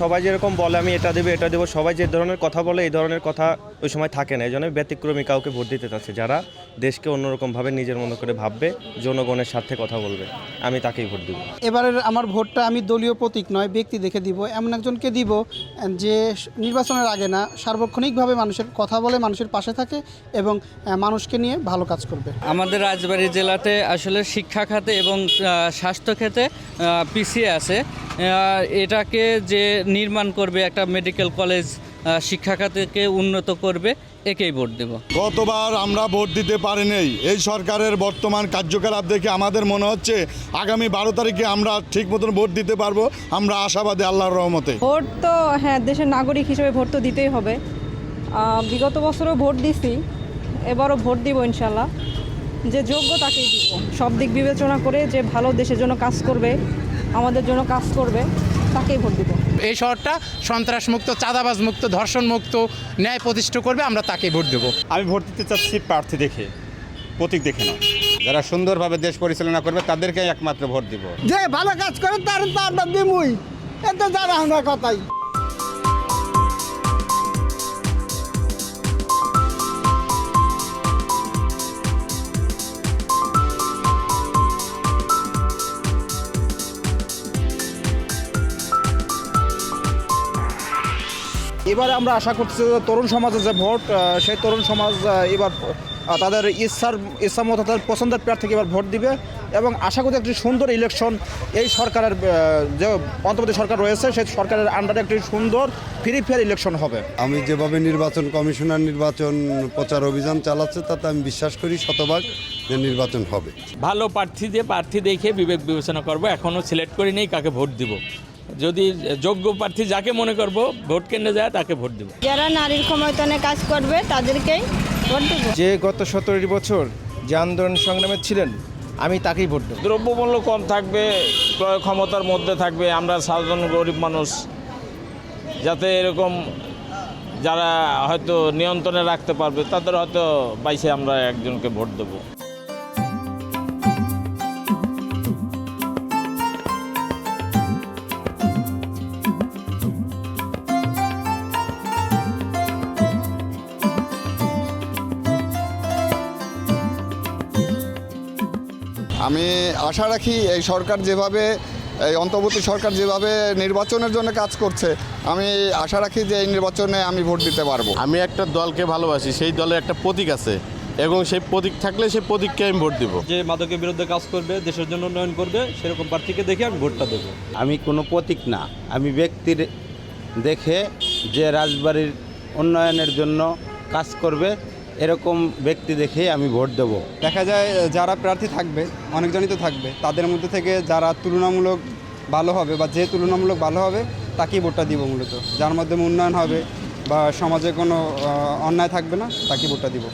সবাই যেরকম বলে আমি এটা দেবো, সবাই যে ধরনের কথা বলে এই ধরনের কথা ওই সময় থাকে না। এই জন্য ব্যতিক্রমী কাউকে ভোট দিতে চাচ্ছে, যারা দেশকে অন্যরকমভাবে নিজের মতো করে ভাববে, জনগণের স্বার্থে কথা বলবে, আমি তাকেই ভোট দিব। এবারের আমার ভোটটা আমি দলীয় প্রতীক নয়, ব্যক্তি দেখে দিব। এমন একজনকে দিব যে নির্বাচনের আগে না, সার্বক্ষণিকভাবে মানুষের কথা বলে, মানুষের পাশে থাকে এবং মানুষকে নিয়ে ভালো কাজ করবে। আমাদের রাজবাড়ী জেলাতে আসলে শিক্ষা খাতে এবং স্বাস্থ্য খাতে পিছিয়ে আছে। এটাকে যে নির্মাণ করবে, একটা মেডিকেল কলেজ শিক্ষা খাতকে উন্নত করবে, একেই ভোট দেব। গতবার আমরা ভোট দিতে পারিনি। এই সরকারের বর্তমান কার্যকলাপ দেখে আমাদের মনে হচ্ছে আগামী 12 তারিখে আমরা ঠিক মতন ভোট দিতে পারবো। আমরা আশাবাদী আল্লাহর রহমতে। ভোট তো হ্যাঁ, দেশের নাগরিক হিসেবে ভোট তো দিতেই হবে। বিগত বছরও ভোট দিছি, এবারও ভোট দিব ইনশাল্লাহ। যে যোগ্য তাকেই দিব, সব দিক বিবেচনা করে যে ভালো দেশের জন্য কাজ করবে, আমাদের জন্য কাজ করবে, তাকেই ভোট দিব। এই শহরটা সন্ত্রাসমুক্ত, চাঁদাবাজ মুক্ত, ধর্ষণ মুক্ত, ন্যায় প্রতিষ্ঠা করবে, আমরা তাকেই ভোট দেবো। আমি ভোট দিতে চাচ্ছি প্রার্থী দেখে, প্রতীক দেখে নয়। যারা সুন্দরভাবে দেশ পরিচালনা করবে তাদেরকেই একমাত্র ভোট দিব। যে ভালো কাজ করে তার আমরা দিবই, এতে যারা আমার কথাই। এবারে আমরা আশা করছি যে তরুণ সমাজের যে ভোট, সেই তরুণ সমাজ এবার তাদের ইচ্ছা মতো তাদের পছন্দের প্রার্থীকে এবার ভোট দিবে এবং আশা করি একটি সুন্দর ইলেকশন এই সরকারের যে অন্তর্বর্তী সরকার রয়েছে সেই সরকারের আন্ডারে একটি সুন্দর ফ্রি ফেয়ার ইলেকশন হবে। আমি যেভাবে নির্বাচন কমিশনার নির্বাচন প্রচার অভিযান চালাচ্ছে তাতে আমি বিশ্বাস করি শতভাগ যে নির্বাচন হবে। ভালো প্রার্থী দেখে বিবেক বিবেচনা করব। এখনও সিলেক্ট করি নেই কাকে ভোট দিব। যদি যোগ্য প্রার্থী যাকে মনে করব ভোট কেন্দ্রে যায় তাকে ভোট দেব। যারা নারীর ক্ষমতায়নে কাজ করবে তাদেরকেই ভোট দেব। যে গত 17 বছর যে আন্দোলন সংগ্রামে ছিলেন আমি তাকেই ভোট দেব। দ্রব্যমূল্য কম থাকবে, ক্রয় ক্ষমতার মধ্যে থাকবে, আমরা সাধারণ গরিব মানুষ যাতে এরকম যারা হয়তো নিয়ন্ত্রণে রাখতে পারবে তাদের হয়তো বাইসে আমরা একজনকে ভোট দেবো। আমি আশা রাখি এই সরকার যেভাবে, এই অন্তর্বর্তী সরকার যেভাবে নির্বাচনের জন্য কাজ করছে, আমি আশা রাখি যে এই নির্বাচনে আমি ভোট দিতে পারবো। আমি একটা দলকে ভালোবাসি, সেই দলের একটা প্রতীক আছে এবং সেই প্রতীক থাকলে সেই প্রতীককে আমি ভোট দিব। যে মাদকের বিরুদ্ধে কাজ করবে, দেশের জন্য উন্নয়ন করবে, সেরকম প্রার্থীকে দেখে আমি ভোটটা দেবো। আমি কোনো প্রতীক না, আমি ব্যক্তির দেখে যে রাজবাড়ির উন্নয়নের জন্য কাজ করবে এরকম ব্যক্তি দেখেই আমি ভোট দেবো। দেখা যায় যারা প্রার্থী থাকবে, অনেকজনই তো থাকবে, তাদের মধ্যে থেকে যারা তুলনামূলক ভালো হবে বা যে তুলনামূলক ভালো হবে তাকেই ভোটটা দিব মূলত। যার মাধ্যমে উন্নয়ন হবে বা সমাজে কোনো অন্যায় থাকবে না, তাকেই ভোটটা দিব।